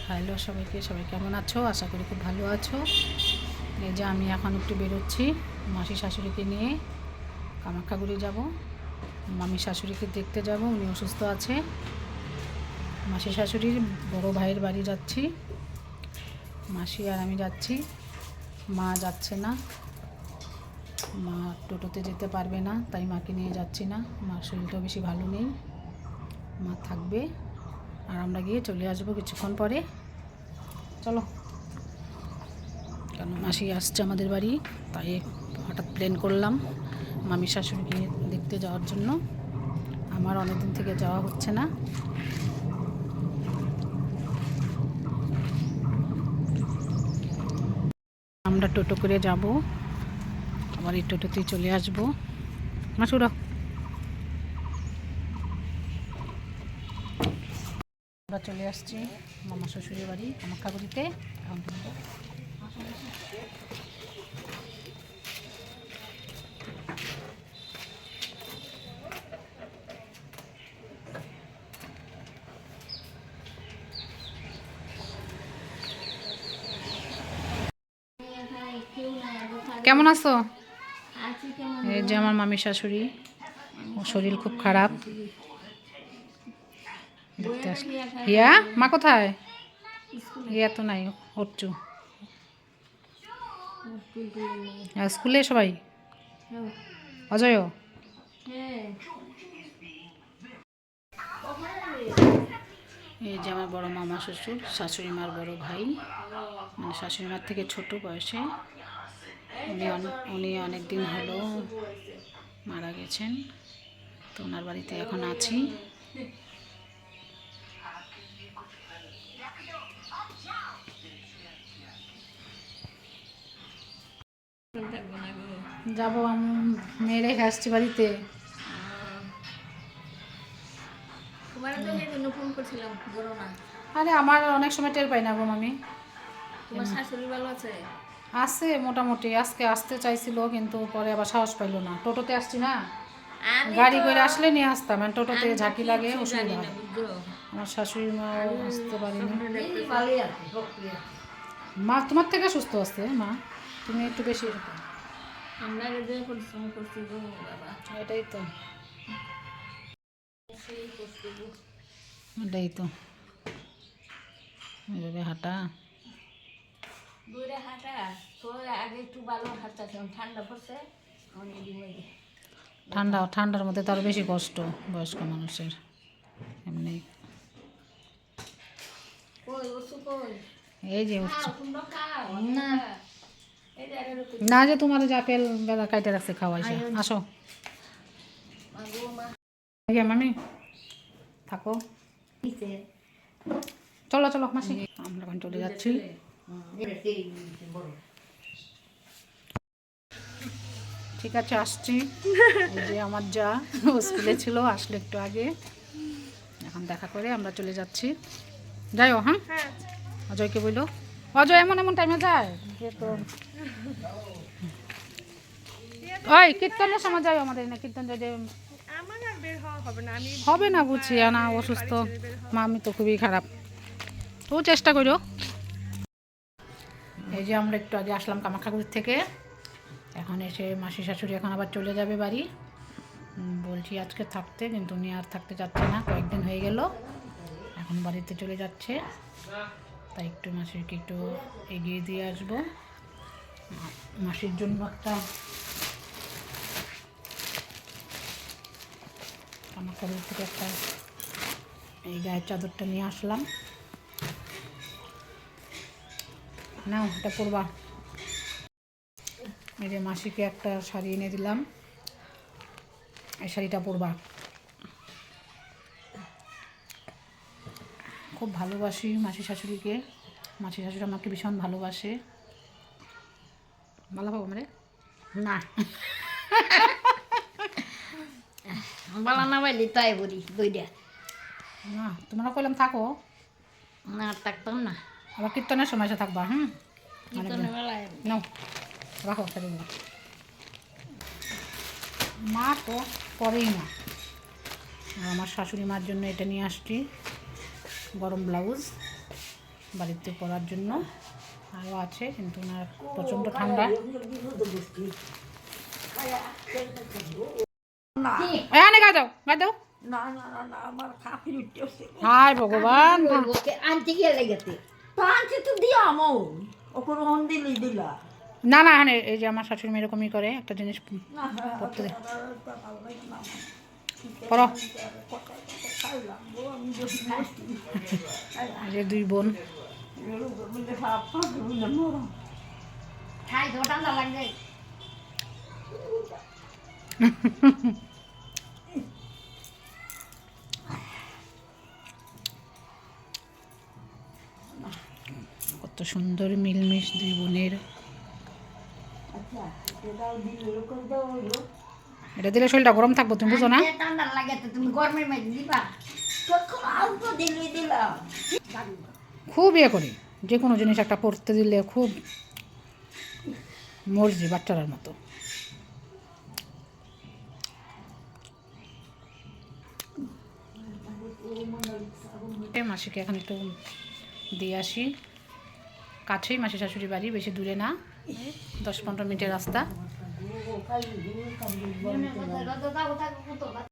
Hello সবাইকে, সবাই কেমন আছো? আশা করি খুব ভালো আছো। এই যে আমি এখন একটু বেরোচ্ছি মাসি শাশুড়িকে নিয়ে কামাখ্যাগুড়ি যাব। মামি শাশুড়িকে দেখতে যাব, উনি অসুস্থ আছে। মাসি শাশুড়ির বড় ভাইয়ের বাড়ি যাচ্ছি, মাসি আর আমি যাচ্ছি। মা যাচ্ছে না, মা টোটোতে যেতে পারবে না, তাই মাকে নিয়ে যাচ্ছি না। মার শরীরটাও বেশি ভালো নেই, মা থাকবে আর আমরা গিয়ে চলে আসবো কিছুক্ষণ পরে। চলো, কেন মাসি আসছে আমাদের বাড়ি, তাই হঠাৎ প্ল্যান করলাম মামি শাশুড়িকে দেখতে যাওয়ার জন্য। আমার অনেকদিন থেকে যাওয়া হচ্ছে না। আমরা টোটো করে যাব, আবার এই টোটোতেই চলে আসবো। মাসুরা, আমরা চলে আসছি মামা শ্বশুরের বাড়ি কামাখ্যাগুড়িতে। এখন কেমন আছো? এই যে আমার মামি শাশুড়ি, ওর শরীর খুব খারাপ। দেখতে আসলে হিয়া মা কোথায়? হিয়া তো নাই, হচ্ছু স্কুলে সবাই। অজয়, এই যে আমার বড় মামা শ্বশুর, শাশুড়ি মার বড় ভাই, মানে শাশুড়ি মার থেকে ছোট বয়সে। উনি অনেক দিন হলো মারা গেছেন, তো ওনার বাড়িতে এখন আছি। যাবো, আমি মেয়ে রেখে আসছি বাড়িতে। আরে আমার অনেক সময় টের পাই না গো মামি। তোমার শাশুড়ি ভালো আছে? আছে মোটামুটি। আজকে আসতে চাইছিল কিন্তু পরে আবার সাহস পাইল না। টোটোতে আসছি না, গাড়ি করে আসলে নিয়ে আসতাম, টোটোতে ঝাঁকি লাগে, অসুবিধা হয়। আমার শাশুড়ি মা আসতে পারেনি। মা তোমার থেকে সুস্থ আছে, মা তুমি একটু বেশি। আমরা যে পরিশ্রম করছি গো বাবা, এটাই তো, এটাই তো, এভাবে হাঁটা। দূরে হাঁটা তো আগে একটু ভালো হাঁটতাম, ঠান্ডা পড়ছে অনেক দিন হয়ে। ঠান্ডার মধ্যে তো আরও বেশি কষ্ট বয়স্ক মানুষের এমনি। কই ওসু কই? এই যে উঠছে তোমরা খাও না, এই যে আরে না যে তোমার যে আপেল বেলা কাইটে রাখছে খাওয়াইছে। আসো মামি, থাকো, চলো চলো মাসি, আমরা এখন চলে যাচ্ছি। ঠিক আছে, আসছি। এই যে আমার যা, ও স্কুলে ছিল, আসলে একটু আগে। এখন দেখা করে আমরা চলে যাচ্ছি। যাইও, হ্যাঁ অজয়কে বললো, অজয় এমন এমন টাইমে যায় যে তো। ওই কীর্তনের সময় যাই আমাদের না, কীর্তন যদি হবে না বুঝছি না, অসুস্থ মামি তো খুবই খারাপ। তো চেষ্টা করো। এই যে আমরা একটু আগে আসলাম কামাখ্যাগুড়ি থেকে, এখন এসে মাসি শাশুড়ি এখন আবার চলে যাবে বাড়ি। বলছি আজকে থাকতে, কিন্তু উনি আর থাকতে যাচ্ছে না, কয়েকদিন হয়ে গেল, এখন বাড়িতে চলে যাচ্ছে। তাই একটু মাসিকে একটু এগিয়ে দিয়ে আসবো। মাসির জন্য একটা কামাখ্যাগুড়ি থেকে একটা এই গায়ের চাদরটা নিয়ে আসলাম। নাও এটা পরবা। এই যে মাসিকে একটা শাড়ি এনে দিলাম, এই শাড়িটা পরবা। খুব ভালোবাসি মাসি শাশুড়িকে, মাসি শাশুড়ি আমাকে ভীষণ ভালোবাসে। ভালো পাবো মানে না বলা না পাইলি তাই বলি দুইটা না, তোমরা কইলাম থাকো, না থাকতাম না। আবার কীর্তনের সময় এসে থাকবা। কীর্তনের বেলায় নাও রাখো শাড়িগুলো। মা তো পরেই না। আর আমার শাশুড়ি মার জন্য এটা নিয়ে আসছি, গরম ব্লাউজ। বাড়িতে পরার জন্য। আরও আছে, কিন্তু ওনার প্রচণ্ড ঠান্ডা। এখানে গা দাও, গা দাও। না না না না, আমার কাফির উঠতেছে। হায় ভগবান। ওকে আনতে গিয়ে লেগেছে তো, আনতে তো দিয়া আমও ওকে রন দিলি দিলা না না, এখানে এই যে আমার শাশুড়ি মেয়ে এরকমই করে, একটা জিনিস না পড়তে দেয়। না পড়ো। খাইলাম গো, আমি যদি খাইছি এই যে দুই বোন। খাই তো ঠান্ডা লাগবে। কত সুন্দর মিলমিশ দুই বোনের। আচ্ছা এটাও দিলে এরকম দাও হলো। এটা দিলে শরীরটা গরম থাকবো, তুমি বুঝো না? ঠান্ডা লাগে তো তুমি গরমের মধ্যে দিবা, তখন আউটো দিলে দিলাম। খুব ইয়ে করি, যে কোনো জিনিস একটা পড়তে দিলে খুব মর্জি বাচ্চারার মতো। মাসিকে এখন একটু দিয়ে আসি। কাছেই মাসি শাশুড়ি বাড়ি, বেশি দূরে না, 10-15 মিনিটের রাস্তা।